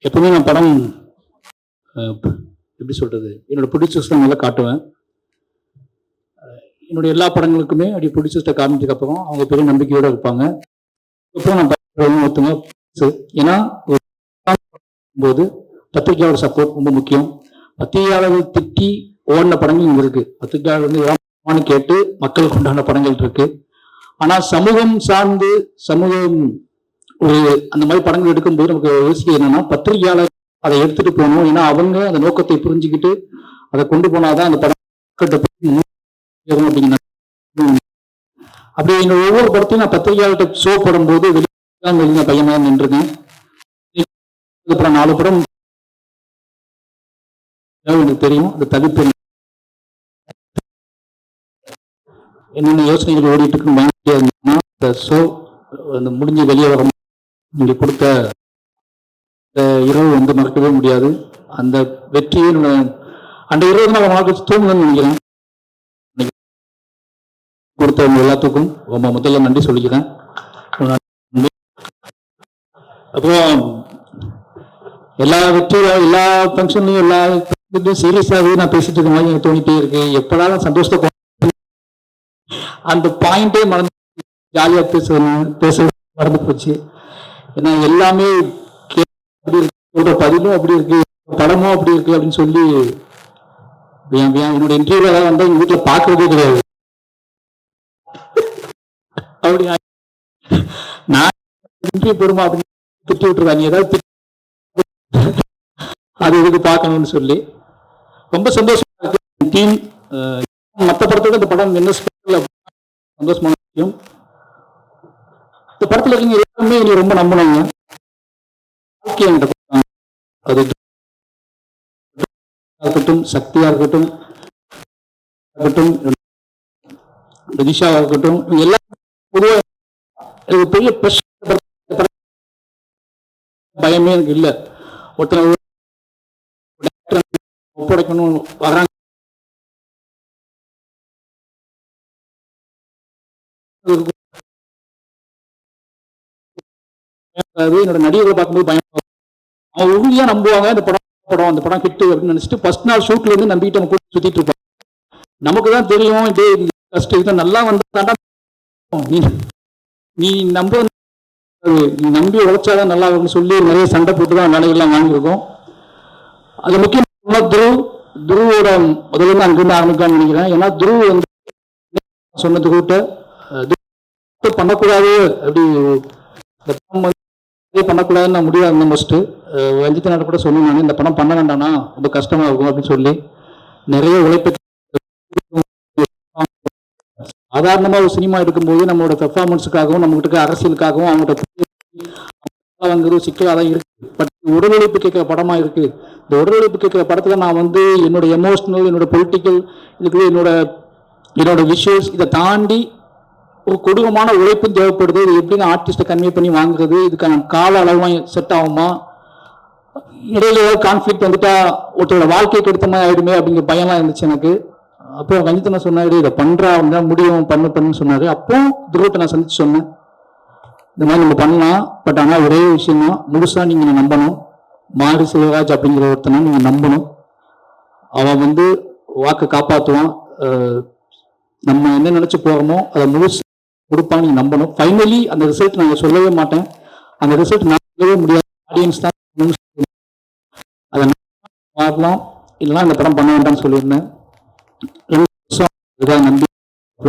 எப்பவுமே நான் படம் எப்படி சொல்றது, என்னோட ப்ரொடியூசர்ஸ் தான் நல்லா காட்டுவேன். என்னுடைய எல்லா படங்களுக்குமே அப்படி ப்ரொடியூசர்ஸ்ட்டை காமிச்சதுக்கு அப்புறம் அவங்க பெரிய நம்பிக்கையோட இருப்பாங்க. அப்புறம் நான் ஒருத்தங்க, ஏன்னா போது பத்திரிகையாளர் சப்போர்ட் ரொம்ப முக்கியம். பத்திரிகையாளர்கள் திட்டி ஓடின படங்கள் இங்க இருக்கு. பத்திரிகையாளர் வந்து கேட்டு மக்களுக்கு உண்டான படங்கள் இருக்கு. ஆனா சமூகம் சார்ந்து சமூகம் ஒரு அந்த மாதிரி படங்கள் எடுக்கும்போது நமக்கு யோசிக்க என்னன்னா, பத்திரிகையாளர் அதை எடுத்துட்டு போகணும். ஏன்னா அவங்க அந்த நோக்கத்தை புரிஞ்சுக்கிட்டு அதை கொண்டு போனாதான் அந்த படம் அப்படிங்கிற. அப்படி என்னோட ஒவ்வொரு படத்தையும் நான் பத்திரிகையாளர்கிட்ட ஷோ போடும்போது வெளியே பையனா நின்றுருக்கேன். அப்புறம் 4 படம் எனக்கு தெரியும். அது தவிர்ப்பு என்னென்ன யோசனைகள் ஓடிட்டு இருக்குன்னு ஷோ அந்த முடிஞ்ச வெளியே வர நீங்க கொடுத்த இரவு வந்து மறக்கவே முடியாது. அந்த வெற்றியை அந்த இரவு நான் வாழ்க்கை தூங்கணும்னு நினைக்கிறேன். கொடுத்தவங்க எல்லாத்துக்கும் ரொம்ப முதல்ல நன்றி சொல்லிக்கிறேன். அப்புறம் எல்லா வெற்றியும் எல்லா ஃபங்க்ஷன்லையும் எல்லா சீரியஸாகவே நான் பேசிட்டு இருக்க மாதிரி எனக்கு தோணிட்டே இருக்கு. எப்படாலும் சந்தோஷத்தை அந்த பாயிண்டே மறந்து ஜாலியாக பேச மறந்து போச்சு. ஏன்னா எல்லாமே சொல்ற பதிலும் அப்படி இருக்கு, படமும் அப்படி இருக்கு அப்படின்னு சொல்லி என்னோட இன்டர்வியூல வந்து எங்க வீட்டுல பாக்குறதே கிடையாது. அப்படி நான் இன்டர்வியூ போடுமா அப்படின்னு திட்டி விட்டுருவாங்க. ஏதாவது அது இதுக்கு பார்க்கணும்னு சொல்லி ரொம்ப சந்தோஷமா இருக்கு. டீம் மற்ற படத்தோட இந்த படம் என்ன சந்தோஷமான விஷயம். இந்த படத்துல இருக்கீங்க எல்லாருமே நீ ரொம்ப நம்பினாங்க. அது இருக்கட்டும், சக்தியா இருக்கட்டும், ரஜிஷாவா இருக்கட்டும், எல்லாம் பொதுவாக பெரிய பயமே எனக்கு இல்லை. ஒருத்தர் ஒப்படைக்கணும் வர்றாங்க. என்னோட நடிகர்களை பார்க்கும்போது பயம். அவங்க உறுதியா நம்புவாங்க இந்த படம் அந்த படம் ஹிட் அப்படின்னு நினைச்சிட்டு ஃபர்ஸ்ட் நாள் ஷூட்ல இருந்து நம்பிட்டு நம்ம கூட சுத்திட்டு இருப்போம். நமக்கு தான் தெரியும் இதே கஷ்டம் இதை நல்லா வந்தாண்டா நீ நம்பி உழைச்சாதான் நல்லா இருக்கும்னு சொல்லி நிறைய சண்டை போட்டு தான் வேலைகள்லாம் வாங்கியிருக்கோம். அது முக்கியமா துருவோட முதல்ல அங்கிருந்து ஆரம்பிக்கலாம்னு நினைக்கிறேன். ஏன்னா துருவ வந்து சொன்னது கூட்ட பண்ணக்கூடாது அப்படி பண்ணக்கூடாதுன்னு நான் முடியாது இருந்தேன். ஃபர்ஸ்ட் ரஞ்சித் நாடு கூட சொன்னாங்க இந்த படம் பண்ண வேண்டாம்னா ரொம்ப கஷ்டமா இருக்கும் அப்படின்னு சொல்லி நிறைய உழைப்பு. சாதாரணமா ஒரு சினிமா எடுக்கும்போது நம்மளோட பெர்ஃபார்மன்ஸுக்காகவும் நம்மகிட்ட அரசியலுக்காகவும் அவங்கள்ட்ட சிக்கலாக தான் இருக்கு. பட் உடல் உழைப்பு கேட்கிற படமா இருக்கு. இந்த உடல் உழைப்பு கேட்கிற படத்துல நான் வந்து என்னோட எமோஷனல், என்னோட பொலிட்டிக்கல், இதுக்கு என்னோட விஷுவல்ஸ் இதை தாண்டி ஒரு கொடூரமான உழைப்பும் தேவைப்படுது. இது எப்படின்னு ஆர்டிஸ்ட்டை கன்வே பண்ணி வாங்குறது, இதுக்கான கால அளவும் செட் ஆகுமா, இடையில ஏதாவது கான்ஃபிளிக்ட் வந்துட்டா ஒருத்தரோட வாழ்க்கைக்கு எடுத்த மாதிரி ஆயிடுமே அப்படிங்கிற பயம்லாம் இருந்துச்சு எனக்கு. அப்போ ரஞ்சித் நான் சொன்னாரு இதை பண்றா அப்படின்னா முடியும் பண்ணுன்னு சொன்னாரு. அப்போ துருவத்தை நான் சந்திச்சு சொன்னேன் இந்த மாதிரி நம்ம பண்ணலாம். பட் ஆனால் ஒரே விஷயம் தான், முழுசா நீங்க நம்பணும். மாரி செல்வராஜ் அப்படிங்கிற ஒருத்தனை நீங்க நம்பணும். அவன் வந்து வாக்கு காப்பாற்றுவான். நம்ம என்ன நினைச்சு போறோமோ அதை முழுசு கொடுப்பான்னு நீங்க நம்பணும். ஃபைனலி அந்த ரிசல்ட் நான் சொல்லவே மாட்டேன். அந்த ரிசல்ட் நான் சொல்லவே முடியாது. ஆடியன்ஸ் தான் அதை பார்க்கலாம். இல்லைன்னா இந்த படம் பண்ண வேண்டாம்னு சொல்லியிருந்தேன். 2 வருஷம்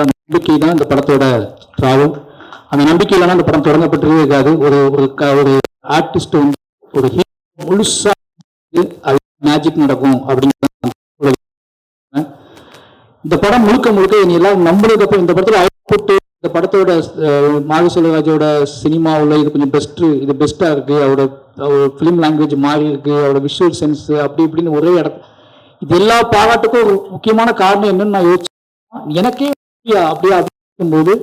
நம்பிக்கை தான் இந்த படத்தோட டிராவல். அந்த நம்பிக்கை இல்லைன்னா இந்த படம் தொடங்கப்பட்டதே இருக்காது. ஒரு ஆர்டிஸ்ட் வந்து ஒரு முழுசா மேஜிக் நடக்கும் அப்படிங்கிற இந்த படம் முழுக்க நீ எல்லாம் நம்புறதுக்கு அப்புறம் இந்த படத்துல அவுட்புட், இந்த படத்தோட மாரி செல்வராஜோட சினிமாவில் இது கொஞ்சம் இது பெஸ்டா இருக்கு. அவரோட ஃபிலிம் லாங்குவேஜ் மாறி இருக்கு, அவரோட விஷுவல் சென்ஸ் அப்படி இப்படின்னு ஒரே இது எல்லா பாராட்டுக்கும் ஒரு முக்கியமான காரணம் என்னன்னு நான் யோசிச்சேன். எனக்கே அப்படியே போது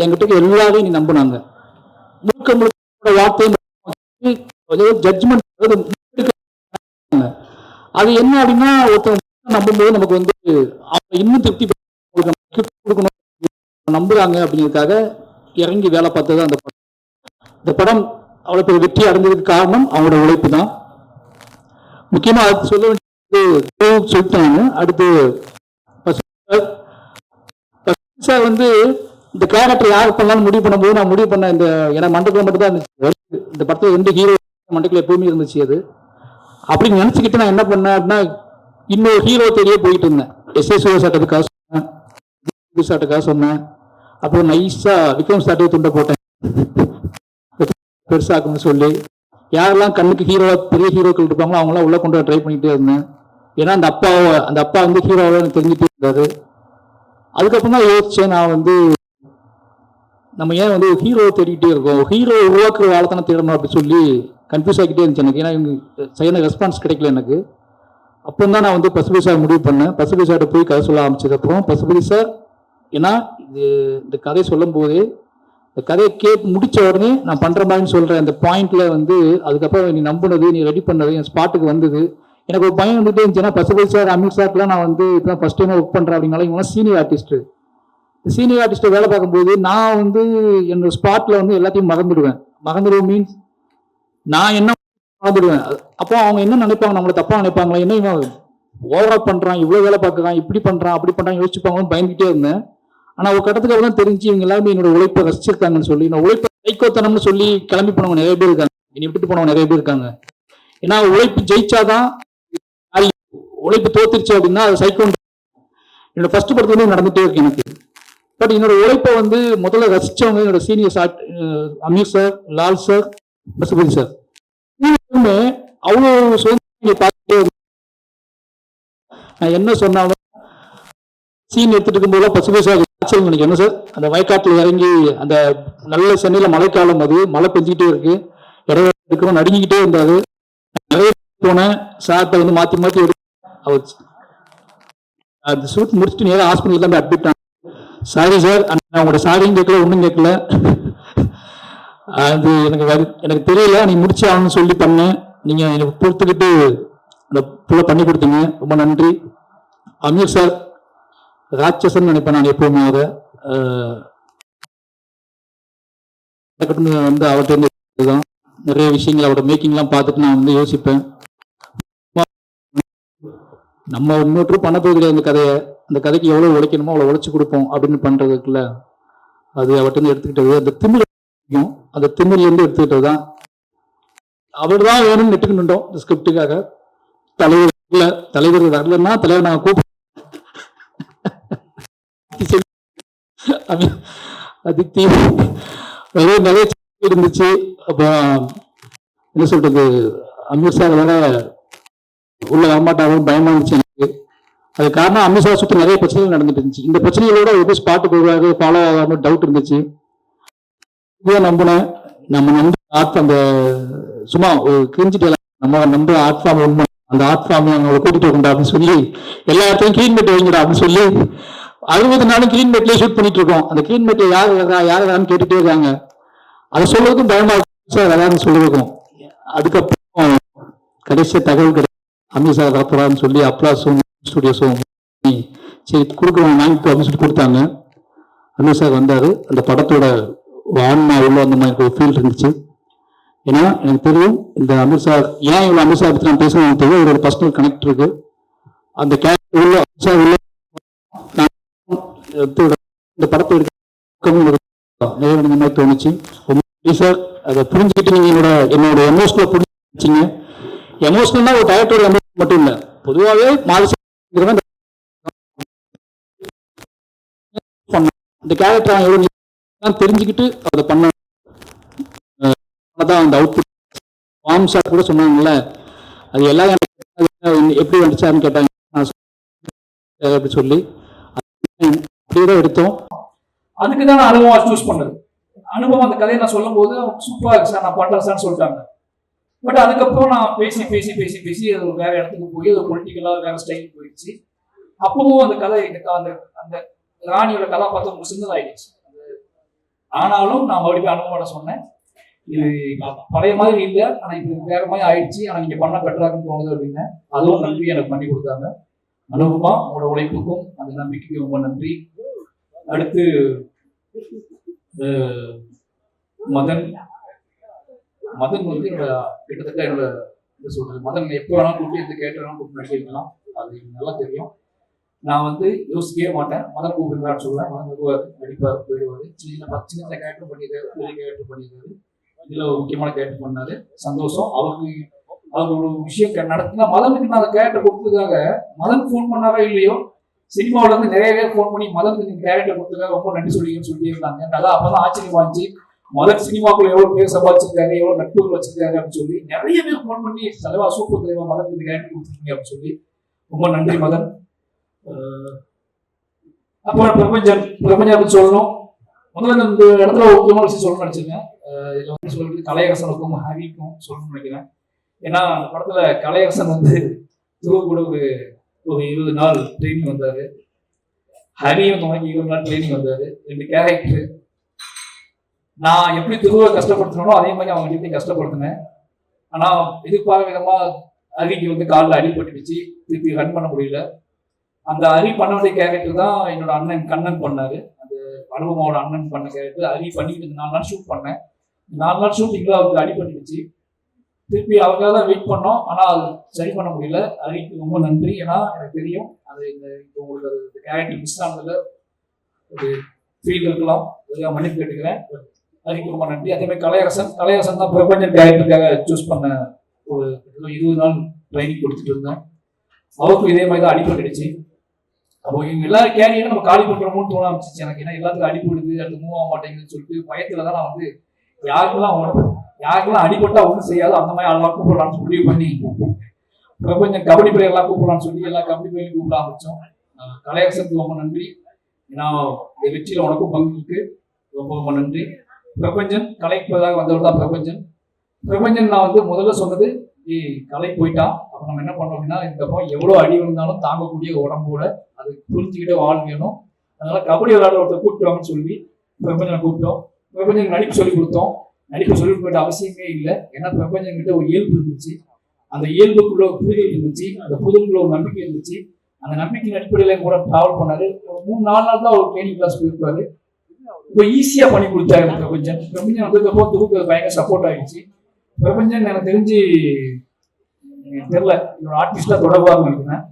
என்கிட்ட எல்லாரையும் நீ நம்பினாங்க. முழுக்க வார்த்தை ஜட்ஜ்மெண்ட் அது என்ன அப்படின்னா ஒருத்தர் நம்பும்போது நமக்கு வந்து அவங்க இன்னும் திருப்தி கொடுக்கணும். நம்புறாங்க அப்படிங்கிறதுக்காக இறங்கி வேலை பார்த்தது அந்த படம். இந்த படம் அவ்வளோ பெரிய வெற்றி அடைஞ்சதுக்கு காரணம் அவங்களோட உழைப்பு தான். முக்கியமாக அது சொல்ல வேண்டியது சொல்லிட்டாங்க. அடுத்து சார் வந்து இந்த கேரக்டர் யார் பண்ணலாம்னு முடிவு பண்ணும்போது நான் முடிவு பண்ண இந்த ஏன்னா மண்டபத்தில் மட்டும் தான் இருந்துச்சு. இந்த படத்தில் 2 ஹீரோ மண்டபத்தில் எப்பவுமே இருந்துச்சு. அது அப்படின்னு நினச்சிக்கிட்டு நான் என்ன பண்ணேன் அப்படின்னா இன்னொரு ஹீரோ தேடியே போயிட்டு இருந்தேன். எஸ்எஸ் சாட்டுக்காக சொன்னேன், சாட்டுக்காக சொன்னேன். அப்புறம் நைஸா விக்ரம் சாட்டே துண்டை போட்டேன் பெருசாக்குன்னு சொல்லி. யாரெல்லாம் கண்ணுக்கு ஹீரோவா பெரிய ஹீரோக்கள் இருப்பாங்களோ அவங்களாம் உள்ள கொண்டு ட்ரை பண்ணிட்டே இருந்தேன். ஏன்னா அந்த அப்பா வந்து ஹீரோவாக எனக்கு தெரிஞ்சுட்டே இருந்தாரு. அதுக்கப்புறம் தான் யோசிச்சேன், நான் வந்து நம்ம ஏன் வந்து ஹீரோ தேடிக்கிட்டே இருக்கோம், ஹீரோ உருவாக்குற வேலை தானே தேடணும் அப்படின்னு சொல்லி கன்ஃபியூஸ் ஆகிக்கிட்டே இருந்துச்சு எனக்கு. ஏன்னா சரியான ரெஸ்பான்ஸ் கிடைக்கல எனக்கு. அப்போ தான் நான் வந்து பசுபதி சார் முடிவு பண்ணேன். பசுபதி சார்கிட்ட போய் கதை சொல்ல ஆரம்பிச்சதுக்கப்புறம் பசுபதி சார் ஏன்னா இந்த கதையை சொல்லும் போதே இந்த கதையை முடிச்ச உடனே நான் பண்ற மாதிரி சொல்றேன் அந்த பாயிண்ட்ல வந்து அதுக்கப்புறம் நீ நம்பினது நீ ரெடி பண்ணது என் ஸ்பாட்டுக்கு வந்தது. எனக்கு ஒரு பையன் வந்துட்டே இருந்துச்சுன்னா பசுபதி சார் அமீர் சார்லாம் நான் வந்து இப்போ ஃபர்ஸ்ட் டைம் ஒர்க் பண்றேன் அப்படின்னாலும் இவங்க சீனியர் ஆர்டிஸ்ட் வேலை பார்க்கும்போது நான் வந்து என்னோட ஸ்பாட்ல வந்து எல்லாத்தையும் மறந்துடுவேன் மீன்ஸ் நான் என்ன மறந்துடுவேன். அப்போ அவங்க என்ன நினைப்பாங்க, நம்மளை தப்பா நினைப்பாங்களா, என்ன இவன் ஓவரா பண்றான், இவ்வளவு வேலை பார்க்குறான், இப்படி பண்றான் அப்படி பண்றான் யோசிச்சுப்பாங்கன்னு பயந்துகிட்டே இருந்தேன். ஆனா ஒரு கட்டத்துக்கு அப்புறம் தான் தெரிஞ்சு இவங்க எல்லாமே என்னோட உழைப்பை ரசிச்சிருக்காங்கன்னு சொல்லி, நான் உழைப்பை சைக்கோத்தனம்னு சொல்லி கிளம்பி போனவங்க நிறைய பேர் இருக்காங்க, என்னை விட்டுட்டு போனவங்க நிறைய பேர் இருக்காங்க. ஏன்னா உழைப்பு ஜெயிச்சாதான், உழைப்பு தோத்துருச்சு அப்படின்னா அது சைக்கோ. என்னோட ஃபர்ஸ்ட் படத்துல நடந்துட்டே இருக்கு எனக்கு. பட் என்னோட உழைப்பை வந்து முதல்ல ரசிச்சவங்க என்னோட senior sir Amir sir, Lal sir, Pasupathi sir. அவ்வளவு சுதந்திரம் பார்த்துட்டே நான் என்ன சொன்னாலும் சீன் எடுத்துட்டு இருக்கும்போது பசுபதி சார் எனக்கு என்ன சார் அந்த வயக்காட்டில் இறங்கி அந்த நல்ல சென்னையில மழைக்காலம், அது மழை பெஞ்சிக்கிட்டே இருக்கு, இடம் நடுங்கிக்கிட்டே இருந்தாரு. நிறைய போனேன் சார்ட்ட வந்து மாத்தி அவர் அந்த ஷூட் முடிச்சுட்டு நேரம் ஹாஸ்பிட்டல் தான் அட்மிட் ஆனேன். சாரி சார், உங்களோட சாரியும் கேட்கல ஒன்றும் கேட்கல, அது எனக்கு தெரியல, நீ முடிச்சு ஆகணும்னு சொல்லி பண்ணேன், நீங்க எனக்கு பொறுத்துக்கிட்டு அந்த புள்ள பண்ணி கொடுத்தீங்க, ரொம்ப நன்றி. அமீர் சார் ராட்சசன் நினைப்பேன் நான் எப்பவுமே. வந்து அவர்கிட்ட தான் நிறைய விஷயங்கள் அவரோட மேக்கிங்லாம் பார்த்துட்டு நான் வந்து யோசிப்பேன், நம்ம இன்னொரு பண்ண போகிறது அந்த கதையை, அந்த கதைக்கு எவ்வளவு உழைக்கணுமோ அவ்வளோ உழைச்சி கொடுப்போம் அப்படின்னு பண்றதுக்குள்ள அது அவர்கிட்ட எடுத்துக்கிட்டது. அந்த திமிழ் அந்த திமிழ்ல இருந்து எடுத்துக்கிட்டது தான். அவர் தான் வேணும்னு நெட்டுக்கிட்டோம் இந்த ஸ்கிரிப்டுக்காக. தலைவர் வரலன்னா தலைவர் நாங்கள் கூப்பிட்டு அதுக்கு நிறைய இருந்துச்சு. அப்புறம் என்ன சொல்றது, அமீர் சார் வேற உள்ள வரமாட்டாலும் பயமா இருந்துச்சு எனக்கு. அது காரணம் அமீர் சார் சுற்றி நிறைய பிரச்சனைகள் நடந்துட்டு இருந்துச்சு. இந்த பிரச்சனைகளோட எப்படி ஸ்பாட்டுக்கு வருவாரு, ஃபாலோ ஆகாமல் டவுட் இருந்துச்சு. இதான் நம்பினேன். நம்ம நம்பி அந்த சும்மா ஒரு கிரிஞ்சிட்டு நம்ம நம்ப ஆர்ட் ஃபார்ம் உண்மை, அந்த ஆர்ட் ஃபார்ம் அவங்களை கூட்டிட்டு வரண்டா அப்படின்னு சொல்லி எல்லா இடத்தையும் கிளீன் மேட் வைங்கடா அப்படின்னு சொல்லி 60 நாளும் கிளீன் மேட்லயே ஷூட் பண்ணிட்டு இருக்கோம். அந்த கிளீன் மேட்ல யார் யாருன்னு கேட்டுட்டே இருக்காங்க. அதை சொல்றதுக்கும் பயமா சார் அதான் சொல்லிருக்கோம். அதுக்கப்புறம் கடைசிய தகவல் கிடையாது, அமீர் சார் வரப்போறான்னு சொல்லி அப்ளாஸும் ஸ்டுடியோஸும் சரி கொடுக்குறோம் வாங்கிட்டு அப்படின்னு சொல்லி கொடுத்தாங்க. அமீர் சார் வந்தாரு. அந்த படத்தோட ஆன்மா உள்ள அந்த மாதிரி ஒரு ஃபீல் இருந்துச்சு. ஏன்னா எனக்கு தெரியும் இந்த அமீர் சார் ஏன் இவ்வளவு அமீர் சார் பத்தி நான் பேசணும் எனக்கு தெரியும். ஒரு பர்சனல் கனெக்ட் இருக்கு அந்த கேரக்டர் உள்ள அமீர் சார் உள்ள. இந்த படத்தை எடுக்க தோணுச்சு சார். அதை புரிஞ்சுக்கிட்டு நீங்க என்னோட எமோஷனலை புரிஞ்சுங்க. எமோஷனல்னா ஒரு டைரக்டர் எமோஷன் மட்டும் இல்லை, பொதுவாகவே இந்த கேரக்டர் எவ்வளவு தெரிஞ்சுக்கிட்டு அதை பண்ண அந்த அவுட்புட். வாம் சார் கூட சொன்னாங்கல்ல, அது எல்லாம் எப்படி வந்துச்சாருன்னு கேட்டாங்க. அப்படி சொல்லி அப்படியேதான் எடுத்தோம். அதுக்கு தான் நான் அனுபவம் சூஸ் பண்ணது. அனுபவம் அந்த கதையை நான் சொல்லும் போது சூப்பரா இருக்கு சார், நான் பண்றேன் சார்னு சொல்லிட்டாங்க. பட் அதுக்கப்புறம் நான் பேசி பேசி பேசி பேசி அது வேற இடத்துக்கு போய் அது பொலிட்டிக்கலா வேற ஸ்டைல் போயிடுச்சு. அப்பவும் அந்த கதை அந்த அந்த ராணியோட கதாபாத்திரம் சின்னல் ஆயிடுச்சு. ஆனாலும் நான் மறுபடியும் அனுபவம் சொன்னேன், இது பழைய மாதிரி இல்லை, ஆனா இப்ப வேற மாதிரி ஆயிடுச்சு, ஆனா நீங்க பண்ண பெட்டராகன்னு தோணுது அப்படின்னு. அதுவும் நன்றி எனக்கு பண்ணி கொடுத்தாங்க. அனுபவமா உங்களோட உழைப்புக்கும் அந்த நம்பிக்கைக்கும் ரொம்ப நன்றி. அடுத்து அஹ் மதன் மதன் வந்து என்னோட கிட்டத்தட்ட என்னோட என்ன சொல்றது, மதன் எப்போ வேணாலும் கூப்பிட்டு எந்த கேட்டு வேணாலும் கூப்பிட்டு நடிக்க வைக்கலாம், அது எனக்கு நல்லா தெரியும். நான் வந்து யோசிக்கவே மாட்டேன், மதன் கூப்பிடுங்களான்னு சொல்லுவேன். மதன் வருவார், நடிப்பார், போயிடுவார். சின்ன சின்ன கேரக்டர் பண்ணியிருக்காரு, பெரிய கேரக்டர் பண்ணியிருக்காரு, இதுல ஒரு முக்கியமான கேரக்டர் பண்ணாரு. சந்தோஷம். அவர் ஒரு விஷயம் நடத்தினா மதனுக்கு நான் அந்த கேரக்டர் கொடுத்ததுக்காக மதன் ஃபோன் பண்ணாரோ இல்லையோ, சினிமாவில இருந்து நிறைய பேர் ஃபோன் பண்ணி மதனுக்கு நீங்க கேரக்டர் கொடுத்ததுக்காக ரொம்ப நன்றி சொல்லிங்கன்னு சொல்லிட்டு இருந்தாங்க. நல்லா அப்பதான் ஆச்சரியமா இருந்துச்சு. மதன் சினிமாக்குள்ள எவ்வளவு பேர் சம்பாதிச்சிருக்காரு, எவ்வளவு நட்புகள் வச்சிருக்காரு அப்படின்னு சொல்லி நிறைய பேர் ஃபோன் பண்ணி தலைவா சூப்பர் தலைவா மதனுக்கு இந்த கேரக்டர் கொடுத்துருக்கீங்க அப்படின்னு சொல்லி ரொம்ப நன்றி மதன். அப்புறம் பிரபஞ்சன் அப்படின்னு சொல்லணும். முதல்ல இந்த இடத்துல ஒரு முக்கியமான விஷயம் சொல்லணும்னு நினைச்சிருக்கேன். இதுல வந்து சொல்றது கலையரசனுக்கும் ஹரிக்கும் சொல்லணும்னு நினைக்கிறேன். ஏன்னா அந்த படத்துல கலையரசன் வந்து துருவ கூட ஒரு 20 நாள் ட்ரைனிங் வந்தாரு, ஹரியும் துணைக்கு 20 நாள் ட்ரைனிங் வந்தாரு. 2 கேரக்டர். நான் எப்படி துருவ கஷ்டப்படுத்தணும் அதே மாதிரி அவங்க கிட்டையும் கஷ்டப்படுத்தினேன். ஆனா எதிர்பார்த்த விதமா ஹரிக்கு வந்து காலில் அடிபட்டுடுச்சு, திருப்பி ரன் பண்ண முடியல. அந்த ஹரி பண்ண வேண்டிய கேரக்டர் தான் என்னோட அண்ணன் கண்ணன் பண்ணாரு. அந்த அனுபவமோட அண்ணன் பண்ண கேரக்டர் ஹரி பண்ணிட்டு 4 நாள் ஷூட் பண்ணேன். 4 நாள் ஷூட்டிங்ல அவருக்கு அடிபட்டுடுச்சு. திருப்பி அவருக்காக தான் வெயிட் பண்ணோம், ஆனா அது சரி பண்ண முடியல. ஹரிக்கு ரொம்ப நன்றி. ஏன்னா எனக்கு தெரியும் அது இப்போ உங்களுக்கு அது கேரக்டர் மிஸ் ஆனதுல ஒரு ஃபீல் இருக்கலாம், அதுக்காக மன்னிப்பு கேட்டுக்கிறேன். ஹரிக்கு ரொம்ப நன்றி. அதே மாதிரி கலையரசன் தான் பிரபஞ்சன் கேரக்டருக்காக சூஸ் பண்ண ஒரு 20 நாள் ட்ரைனிங் கொடுத்துட்டு இருந்தேன். அவருக்கும் இதே மாதிரி தான் அடிபட்டுடுச்சு. அப்போ இவங்க எல்லாரும் கேரியரும் நம்ம காலி பண்றோமோன்னு தோண ஆரம்பிச்சிச்சு எனக்கு. ஏன்னா எல்லாத்துக்கும் அடிபடுது, அடுத்து மூவ் ஆக மாட்டேங்குதுன்னு சொல்லிட்டு பயத்துல தான் நான் வந்து யாருக்கெல்லாம் அடிபட்டா ஒன்றும் செய்யாது அந்த மாதிரி அதெல்லாம் கூப்பிடலாம்னு முடிவு பண்ணி பிரபஞ்சம் கபடி பிளேயர்லாம் கூப்பிடலாம்னு சொல்லி எல்லா கபடி பிளேயரும் கூப்பிட ஆரம்பிச்சோம். கலையரசனுக்கு ரொம்ப நன்றி. ஏன்னா இந்த வெற்றியில உனக்கும் பங்கு இருக்கு, ரொம்ப ரொம்ப நன்றி. பிரபஞ்சன் கலைப்பதாக வந்தவர் தான் பிரபஞ்சன் நான் வந்து முதல்ல சொன்னது கலை போயிட்டான், அப்ப நம்ம என்ன பண்ணோம் அப்படின்னா இதுக்கப்புறம் எவ்வளவு அடி விழுந்தாலும் தாங்கக்கூடிய உடம்போட அது புரிஞ்சுக்கிட்டே வாழ் வேணும். அதனால கபடி விளையாட ஒருத்தர் கூப்பிட்டுவாங்கன்னு சொல்லி பிரபஞ்சனை கூப்பிட்டோம். பிரபஞ்சன் நடிப்பு சொல்லி கொடுத்தோம். நடிப்பு சொல்லி கொடுக்க அவசியமே இல்லை, ஏன்னா பிரபஞ்சன் கிட்ட ஒரு இயல்பு இருந்துச்சு, அந்த இயல்புக்குள்ள ஒரு புரிதல் இருந்துச்சு, அந்த புரிதலுக்குள்ள ஒரு நம்பிக்கை இருந்துச்சு. அந்த நம்பிக்கையின் அடிப்படையில கூட டிராவல் பண்ணாரு. ஒரு 3-4 நாள் தான் ஒரு ட்ரைனிங் கிளாஸ் போயிருப்பாரு. ரொம்ப ஈஸியா பண்ணி கொடுத்தாரு பிரபஞ்சன். வந்ததுக்கப்புறம் துருக்கு பயங்கர சப்போர்ட் ஆயிடுச்சு. பிரபஞ்சன் எனக்கு தெரிஞ்சு தெரியல, என்னோட ஆர்டிஸ்டா தொடர்பாக நினைக்கிறேன்.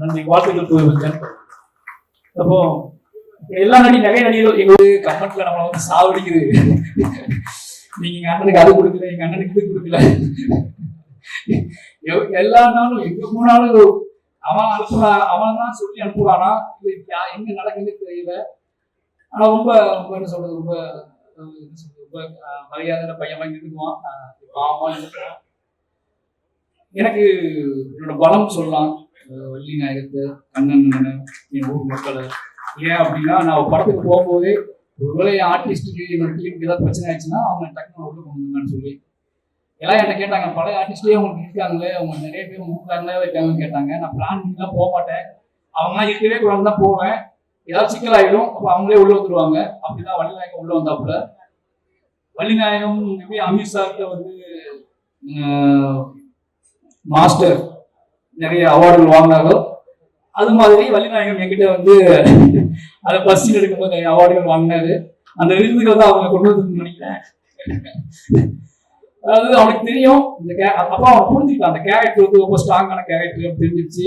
நன்றி, வாழ்த்துக்கள் பிரபஞ்சன். அப்போ எல்லா நிறைய நடிகர்கள் எங்க கமெண்ட்ல நம்மளை வந்து சாவடிக்குது, நீங்க எங்க அண்ணனுக்கு அது கொடுக்கல, எங்க அண்ணனுக்கு இது கொடுக்கல. எல்லா நாளும் எங்க போனாலும் அவன் தான் சொல்லி அனுப்புவானா, எங்க நடக்குதுன்னு தெரியல. ஆனா ரொம்ப ரொம்ப என்ன சொல்றது, ரொம்ப மரியாதை பையன் வாங்கி இருக்குவான். எனக்கு என்னோட பலம் சொல்லலாம், வள்ளி நாயகத்தை, கண்ணன், என் ஊர் மக்களை. ஏன் அப்படின்னா நான் படத்துக்கு போகும்போதே ஒருவேளை ஆர்டிஸ்டுக்கு என்னோட டீமுக்கு ஏதாவது பிரச்சனை ஆயிடுச்சுன்னா அவங்க டக்குனு உள்ள கொண்டுங்கன்னு சொல்லி எல்லாம் என்ன கேட்டாங்க. பழைய ஆர்டிஸ்ட்லேயே அவங்களுக்கு இருக்காங்களே, அவங்க நிறைய பேர் மூக்காங்களே இருக்காங்கன்னு கேட்டாங்க. நான் பிளான் பண்ணிலாம் போக மாட்டேன், அவங்களாம் இருக்கவே கூடாது தான் போவேன். ஏதாவது சிக்கல் ஆகிடும், அப்போ அவங்களே உள்ள வந்துருவாங்க. அப்படிதான் வள்ளிநாயகம் உள்ள வந்தாப்புல. வள்ளிநாயகம் எப்படி அமீர் சார்கிட்ட வந்து மாஸ்டர் நிறைய அவார்டுகள் வாங்கினாரோ அது மாதிரி வள்ளிநாயகம் என்கிட்ட வந்து அதை பஸ்ஸில் எடுக்கும்போது நிறைய அவார்டுகள் வாங்கினாரு. அந்த விருதுகள் தான் அவங்க கொண்டு வந்து நினைக்கிறேன். அதாவது அவனுக்கு தெரியும் அப்போ அவன் புரிஞ்சுக்கலாம் அந்த கேரக்டர் வந்து ரொம்ப ஸ்ட்ராங்கான கேரக்டர் தெரிஞ்சிருச்சு.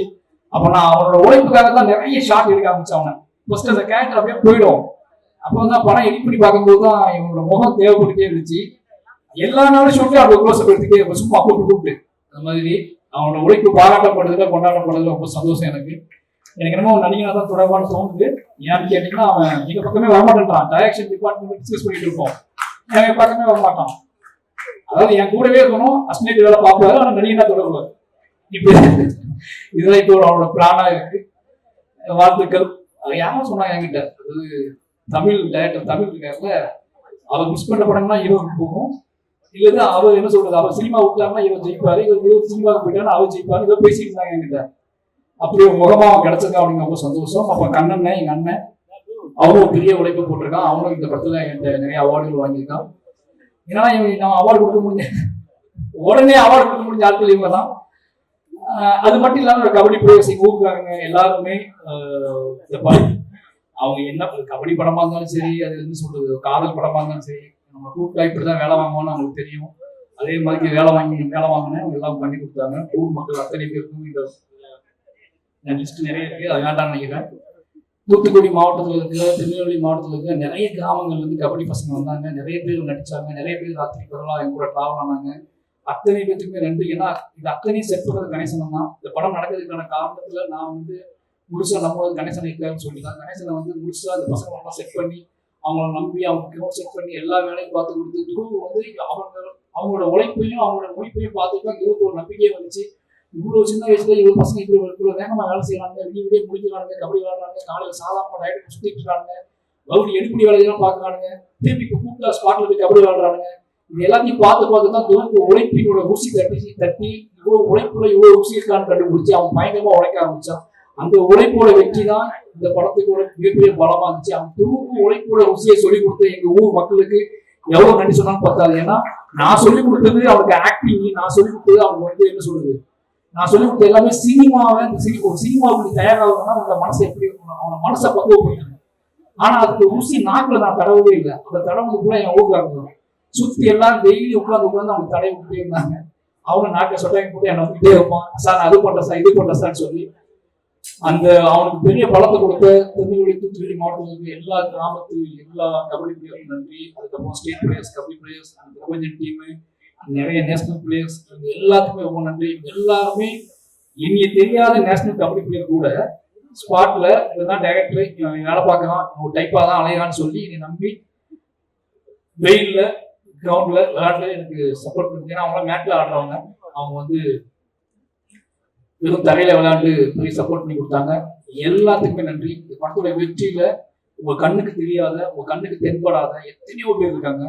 அப்போ நான் அவனோட உழைப்புக்காக தான் நிறைய ஷார்ட் எடுக்க ஆரம்பிச்சேன். அவனை ஃபர்ஸ்ட் அந்த கேரக்டர் அப்படியே போயிடும். அப்போ வந்து படம் எடிட் பண்ணி பார்க்கும்போது தான் இவனோட முகம் தேவைப்பட்டுட்டே இருந்துச்சு. எல்லா நாளும் ஷூட்டு அப்படி க்ளோஸ் எடுத்துக்கிட்டே சும்மா கூப்பிட்டு அந்த மாதிரி அவனோட உழைப்பு பாராட்டப்படுறதுல கொண்டாடப்படுறதுல ரொம்ப சந்தோஷம் எனக்கு. என்னமோ நடிகனா தான் தொடர்பான தோணுது. ஏன்னு கேட்டீங்கன்னா அவன் எங்க பக்கமே வரமாட்டான். டைரக்ஷன் டிபார்ட்மெண்ட் டிஸ்கஸ் பண்ணிட்டு இருக்கோம், என் பக்கமே வரமாட்டான். அதாவது என் கூடவே இருக்கணும், அஸ்னேட் வேலை பார்ப்பாரு, ஆனா நடிகனா தொடர்பாரு. இப்ப இதெல்லாம் இப்போ அவனோட பிளானா இருக்கு. வாழ்த்துக்கள். யாரும் சொன்னாங்க என்கிட்ட, அதாவது தமிழ் டைரக்டர் தமிழ் இருக்காருல, அவர் மிஸ் பண்ண படம்னா ஹீரோக்கு போகும், இல்லைன்னா அவர் என்ன சொல்றது, அவர் சினிமா விட்டாருன்னா ஹீரோ ஜெயிப்பாரு, இவர் சினிமாவுக்கு போயிட்டாருன்னா அவர் ஜெயிப்பாரு, இதை பேசிட்டு இருந்தாங்க என்கிட்ட. அப்படி ஒரு முகமா அவன் கிடைச்சிருக்கான் அப்படிங்கிற ரொம்ப சந்தோஷம். அப்ப கண்ணன் எங்க அண்ணன் அவனும் பெரிய உழைப்பு போட்டிருக்கான். அவனும் இந்த படத்துல என்கிட்ட நிறைய அவார்டுகள் வாங்கியிருக்கான். ஏன்னா நான் அவார்டு கொடுக்க முடிஞ்ச உடனே அவார்டு கொடுக்க முடிஞ்ச ஆட்கள் இவங்க தான். அது மட்டும் இல்லாம கபடி பிளேயர்ஸ் ஊருக்காரங்க எல்லாருமே அவங்க என்ன கபடி படமா இருந்தாலும் சரி, அது வந்து சொல்றது காதல் படமா இருந்தாலும் சரி, நம்ம கூப்பிட்டா இப்படிதான் வேலை வாங்குவோம்னு அவங்களுக்கு தெரியும். அதே மாதிரி வேலை வாங்கினேன் எல்லாம் பண்ணி கொடுத்தாங்க. ஊர் மக்கள் அத்தனை பேருக்கும் இந்த லிஸ்ட் நிறைய இருக்கு, அது வேண்டாம்னு நினைக்கிறேன். தூத்துக்குடி மாவட்டத்தில் இருக்கிற, திருநெல்வேலி மாவட்டத்தில் இருக்கிற நிறைய கிராமங்கள்ல இருந்து கபடி பசங்க வந்தாங்க, நிறைய பேர் நடிச்சாங்க, நிறைய பேர் ராத்திரி பகலா என் கூட டிராவல் ஆனாங்க. அத்தனை பேத்துக்குமே நன்றி. ஏன்னா இது அத்தனையும் செட் பண்ணது கணேசன் தான். இந்த படம் நடக்கிறதுக்கான காரணத்துல நான் வந்து முழுசா நம்மளோட கணேசனை இருக்காருன்னு சொல்லிதான் கணேசனை வந்து முழுசா அந்த பசங்க செட் பண்ணி அவங்கள நம்பி அவங்க செட் பண்ணி எல்லா வேலையும் பார்த்து கொடுத்து குரு வந்து அவங்களோட உழைப்பையும் அவங்களோட முடிப்பையும் பார்த்துட்டு தான் குருவுக்கு ஒரு நம்பிக்கையே வந்துச்சு. இவ்வளவு சின்ன வயசுல இவ்வளவு பசங்க இவ்வளவு வேகமா வேலை செய்யறாங்க, விடிய முடிக்கிறாங்க, கபடி விளையாடுறாங்க, காலையில சாதாரண டயட் சுத்திட்டு இருக்காங்க, மறுபடியும் எடுப்படி வேலையெல்லாம் பாக்குறாங்க, திருப்பி கூப்பிட்டா ஸ்பாட்ல போய் கபடி விளையாடுறாங்க. இது எல்லாத்தையும் பார்த்து தான் குருவுக்கு உழைப்பினோட ருசி தட்டி இவ்வளவு உழைப்புல இவ்வளவு ருசி இருக்கான்னு கண்டுபிடிச்சு அவன் பயங்கரமா உழைக்க ஆரம்பிச்சான். அந்த உழைப்போட வெற்றி தான் இந்த படத்துக்கு மிகப்பெரிய பலமா இருந்துச்சு. அவன் குருவுக்கு உழைப்போட ருசியை சொல்லிக் கொடுத்து எங்க ஊர் மக்களுக்கு எவ்வளவு நன்றி சொன்னாலும் பார்த்தாது. ஏன்னா நான் சொல்லிக் கொடுத்தது அவனுக்கு ஆக்டிங், நான் சொல்லிக் கொடுத்தது அவனுக்கு வந்து என்ன சொல்றது, நான் சொல்லிக் கொடுத்த எல்லாமே சினிமாவை ஒரு சினிமாவுக்கு தயாராகணும்னா அவனோட மனசை எப்படி இருக்கணும், அவனோட மனசை பக்குவப்படுத்தணும். ஆனா அதுக்கு ருசி நாக்குல நான் தடவவே இல்லை. அந்த தடவுக்கு கூட என் ஊருக்காரங்க சுத்தி எல்லாம் டெய்லி உட்காந்து அவனுக்கு தடவை விட்டே இருந்தாங்க. அவனும் நாட்டை சொட்டாங்க போட்டு என்ன விட்டே இருப்பான், சார் நான் அது பண்றேன் சார் இது பண்றேன் சார்ன்னு சொல்லி அந்த அவனுக்கு பெரிய பலத்தை கொடுத்த திருநெல்வேலி தூத்துக்குடி மாவட்டத்தில் எல்லா கிராமத்து எல்லா கபடி பிளேயரும் நன்றி. அதுக்கப்புறம் ஸ்டேட் பிளேயர்ஸ், கபடி பிளேயர்ஸ், அந்த பிரபஞ்சன் டீமு, நிறைய நேஷனல் பிளேயர்ஸ், எல்லாத்துக்குமே ரொம்ப நன்றி. எல்லாருமே இனிய தெரியாத நேஷனல் கபடி பிளேயர் கூட ஸ்பாட்ல இதுதான் டைரக்டர் வேலை பார்க்கலாம், ஒரு டைப்பா தான் அலையான்னு சொல்லி என்னை நம்பி வெயில்ல கிரவுண்ட்ல விளையாட்டுல எனக்கு சப்போர்ட் பண்ணுங்க. ஏன்னா அவங்களாம் மேட்ல ஆடுறவங்க, அவங்க வந்து வெறும் தரையில விளையாண்டு பெரிய சப்போர்ட் பண்ணி கொடுத்தாங்க. எல்லாத்துக்குமே நன்றி. இந்த படத்தோட வெற்றியில உங்க கண்ணுக்கு தெரியாத, உங்க கண்ணுக்கு தென்படாத எத்தனையோ பேர் இருக்காங்க.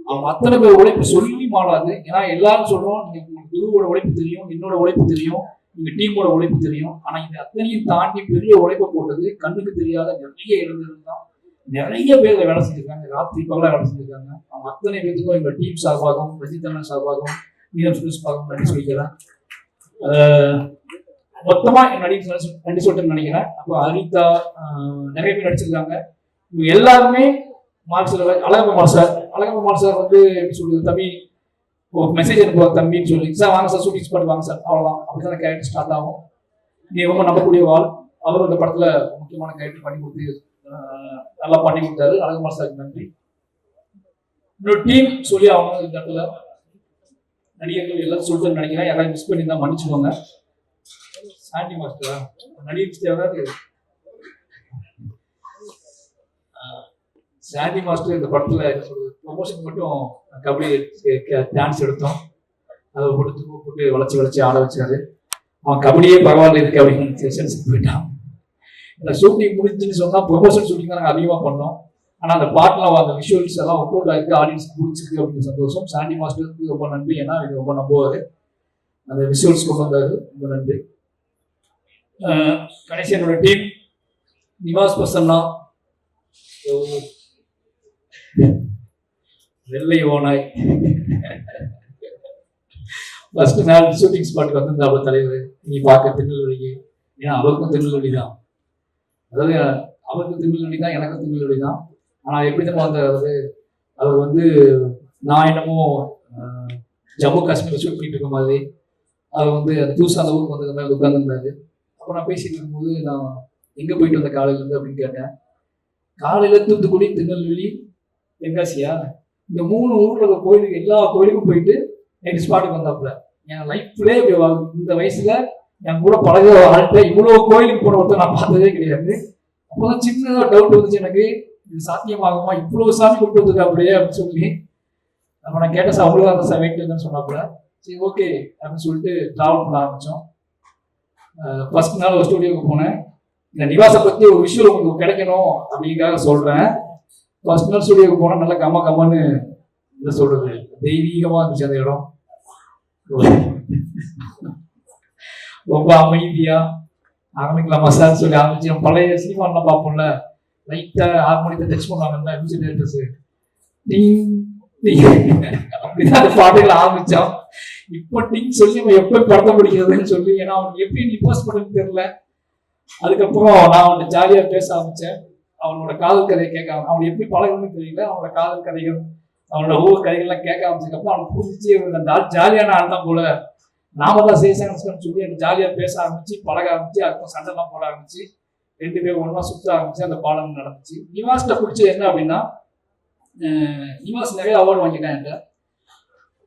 அவங்க அத்தனை பேர் உழைப்பு சொல்லி மாறாது. ஏன்னா எல்லாரும் சொல்றோம், நீங்க குருவோட உழைப்பு தெரியும், என்னோட உழைப்பு தெரியும், நீங்க டீமோட உழைப்பு தெரியும். ஆனா இது அத்தனையும் தாண்டி பெரிய உழைப்பை போட்டது கண்ணுக்கு தெரியாத நிறைய இளைஞர்கள் தான். நிறைய பேர் வேலை செஞ்சிருக்காங்க, ராத்திரி பகலா வேலை செஞ்சிருக்காங்க. அவங்க அத்தனை பேருக்கும் எங்க டீம் சார்பாகவும், ரஜித்தண்ணன் சார்பாகவும், நீலம் சுரேஷ்பாகவும் நன்றி சொல்லிக்கிறேன். மொத்தமா நன்றி சொல்லிட்டு நினைக்கிறேன். அப்போ அனிதா நிறைய பேர் நடிச்சிருக்காங்க. எல்லாருமே அழகம்மாள் சார் வந்து எப்படி சொல்றது, தம்பி ஒரு மெசேஜ் அனுப்புவாங்க தம்பின்னு சொல்லி, சார் வாங்க சார் ஷூட்டிங் ஸ்பாட் வாங்க சார், அவ்வளவுதான். அப்படிதான் கேரக்டர் ஸ்டார்ட் ஆகும். நீ ரொம்ப நம்பக்கூடிய ஆள். அவரும் இந்த படத்துல முக்கியமான கேரக்டர் பண்ணி கொடுத்து நல்லா பண்ணி கொடுத்தாரு. அழகம்மாள் சாருக்கு நன்றி. இன்னொரு டீம் சொல்லி அவங்க இந்த இடத்துல நடிகர்கள் எல்லாம் சொல்லிட்டு நினைக்கிறேன். யாராவது மிஸ் பண்ணி தான் மன்னிச்சுக்கோங்க. சாண்டி மாஸ்டரா நடிகர் சாண்டி மாஸ்டர் இந்த படத்துல ப்ரொமோஷன் மட்டும் கபடி டான்ஸ் எடுத்தோம். அதை போட்டு வளைச்சு ஆட வச்சாரு. அவன் கபடியே பரவாயில்ல இருக்கு அப்படின்னு செஷன்ஸுக்கு போயிட்டான். இந்த ஷூட்டிங் முடிஞ்சுன்னு சொன்னா ப்ரொமோஷன் ஷூட்டிங் தான் நாங்கள் அதிகமாக பண்ணோம். ஆனால் அந்த பாட்டுலாம் அந்த விஷுவல்ஸ் எல்லாம் ஒர்க் அவுட் ஆகிருக்கு, ஆடியன்ஸ் பிடிச்சிருக்கு அப்படின்னு சந்தோஷம். சாண்டி மாஸ்டருக்கு ரொம்ப நன்றி. ஏன்னா இது ரொம்ப நம்புவாரு, அந்த விஷுவல்ஸ் கொண்டு வந்தாரு, ரொம்ப நன்றி. கடைசி என்னோட டீம் நிவாஸ் பிரசன்னா, வெள்ளை ஓனாய், ஃபர்ஸ்ட் நாள் ஷூட்டிங் ஸ்பாட்டுக்கு வந்திருந்தாப்புல தலைவர், நீ பார்க்க திருநெல்வேலிக்கு. ஏன்னா அவருக்கும் திருநெல்வேலி தான், அதாவது அவருக்கும் திருநெல்வேலி தான், எனக்கும் திருநெல்வேலி தான். ஆனால் எப்படி தான் அதாவது அவர் வந்து நான் என்னமோ ஜம்மு காஷ்மீர் ஷூட் பண்ணிட்டு இருக்க மாதிரி அவர் வந்து அந்த புதுசாக அந்த ஊருக்கு வந்தது மாதிரி உட்காந்துருந்தாரு. அப்போ நான் பேசிட்டு இருக்கும்போது, நான் எங்கே போயிட்டு வந்த காலையிலேருந்து அப்படின்னு கேட்டேன். காலையில் தூத்துக்குடி, திருநெல்வேலி, தென்காசியா, இந்த 3 ஊரில் கோயிலுக்கு எல்லா கோயிலுக்கும் போயிட்டு நைட்டு ஸ்பாட்டுக்கு வந்தாப்புல. என் லைஃப்லேயே இந்த வயசுல என் கூட பழக ஆள்கிட்ட இவ்வளோ கோயிலுக்கு போன ஒருத்தர் நான் பார்த்ததே கிடையாது. அப்போதான் சின்னதாக டவுட் வந்துச்சு எனக்கு, இது சாத்தியமாகுமா, இவ்வளோ சாமி கூப்பிட்டு வந்துருக்கா அப்படியே அப்படின்னு சொல்லி. அப்போ நான் கேட்டேன், சார் அவ்வளோ தான் சார் வெயிட் இல்லைன்னு சொன்னாப்புல. சரி ஓகே அப்படின்னு சொல்லிட்டு ட்ராவல் பண்ண ஆரம்பித்தோம். ஃபர்ஸ்ட் நாள் ஒரு ஸ்டூடியோவுக்கு போனேன். இந்த நிவாசை பற்றி ஒரு விஷயம் உங்களுக்கு கிடைக்கணும் அப்படிங்கிறத சொல்கிறேன். ஃபர்ஸ்ட் நாள் ஸ்டூடியோவுக்கு போனால் நல்லா கம்மான்னு என்ன சொல்கிறது, தெய்வீகமாக இருந்துச்சு அந்த இடம். ரொம்ப அமைதியா ஆரம்பிக்கலாமா சார் சொல்லி ஆரம்பிச்சு, பழைய சினிமாலாம் பார்ப்போம்ல, லைட்டா ஹார்மோனியத்தை டச் பண்ணுவாங்கல்ல மியூசிக் டைரக்டர்ஸ், அப்படிதான் அந்த பாட்டுகள் ஆரம்பிச்சோம். இப்போ டிங் சொல்லி நம்ம எப்போ படத்த முடிக்கிறதுன்னு சொல்லி, ஏன்னா அவனுக்கு எப்படி இம்போஸ் பண்ணுன்னு தெரியல. அதுக்கப்புறம் நான் அவன்கிட்ட ஜாலியா பேச ஆரம்பிச்சேன். அவனோட காதல் கதையை கேட்க அவன் எப்படி பழகணும்னு தெரியல. அவனோட காதல் கதைகள், அவனோட ஒவ்வொரு கதைகள்லாம் கேட்க ஆரம்பிச்சதுக்கப்புறம் அவனுக்கு புரிஞ்சிச்சு அந்த ஆள் ஜாலியான ஆள் தான் போல, நாம தான் சேஷன்னு சொல்லி எனக்கு ஜாலியாக பேச ஆரம்பிச்சு, பழக ஆரம்பிச்சு, அதுக்கும் சண்டைலாம் போட ஆரம்பிச்சு, 2 பேரும் ஒன்றா சுற்ற ஆரம்பிச்சு, அந்த பாடம் நடந்துச்சு. நிவாஸ்கிட்ட பிடிச்சது என்ன அப்படின்னா, நிவாஸ் நிறைய அவார்டு வாங்கிட்டேன் என்கிட்ட.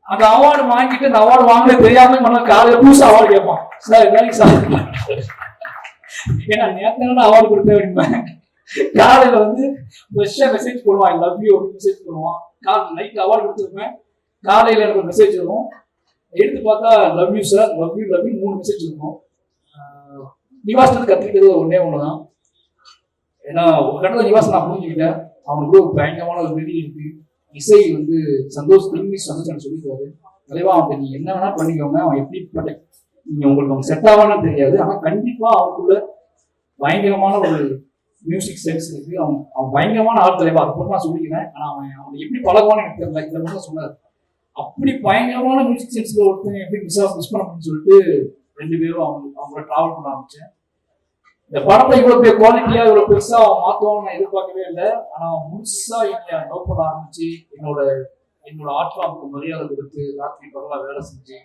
அந்த அவார்டு வாங்கிட்டு அந்த அவார்டு வாங்கினே தெரியாம மன காலையில் புதுசாக அவார்டு கேட்பான். சார் வேலைக்கு சார், ஏன்னா நேரத்தை அவார்டு கொடுத்தேன் அப்படின்பேன். காலையில் வந்து ஃப்ரெஷ்ஷாக மெசேஜ் போடுவான், ஐ லவ் யூ அப்படின்னு மெசேஜ் போடுவான். நைட் அவார்டு கொடுத்துருப்பேன், காலையில் எனக்கு ஒரு மெசேஜ் இருக்கும். எடுத்து பார்த்தா love you sir, love you 3 message இருக்கும். நிவாஸ் வந்து கற்றுக்கிட்டது ஒன்றே ஒன்று தான். ஏன்னா ஒரு கட்டத்தில் நிவாஸ் நான் புரிஞ்சுக்கிட்டேன், அவனுக்கு ஒரு பயங்கரமான ஒரு வெறி இருக்கு. இசை வந்து சந்தோஷ் சொல்லியிருக்காரு, தலைவா அவன் நீ என்ன வேணா பண்ணிக்கோங்க, அவன் எப்படிப்பட்ட நீங்க உங்களுக்கு அவன் செட் ஆவான்னு தெரியாது, ஆனால் கண்டிப்பா அவனுக்குள்ள பயங்கரமான ஒரு மியூசிக் சென்ஸ் இருக்கு. அவன் பயங்கரமான ஆள் தலைவா, அதை போட்டு நான் சொல்லிக்கிறேன். ஆனால் அவன் எப்படி பழகுவான்னு எனக்கு தெரியல, இதை மட்டும் சொன்னார். அப்படி பயங்கரமான மியூசிக் சென்ஸ்ல ஒருத்தன் எப்படி மிஸ் பண்ண முடியும்னு சொல்லிட்டு 2 பேரும் அவங்கள டிராவல் பண்ண ஆரம்பிச்சேன். இந்த படத்தை இவ்வளவு பெரிய குவாலிட்டியா இவ்வளவு பெருசா அவன் மாத்துவான்னு நான் எதிர்பார்க்கவே இல்லை. ஆனா முழுசா என்னை லவ் பண்ண ஆரம்பிச்சு, என்னோட ஆட்களுக்கு மரியாதை கொடுத்து, ராத்திரி பகலா வேலை செஞ்சு,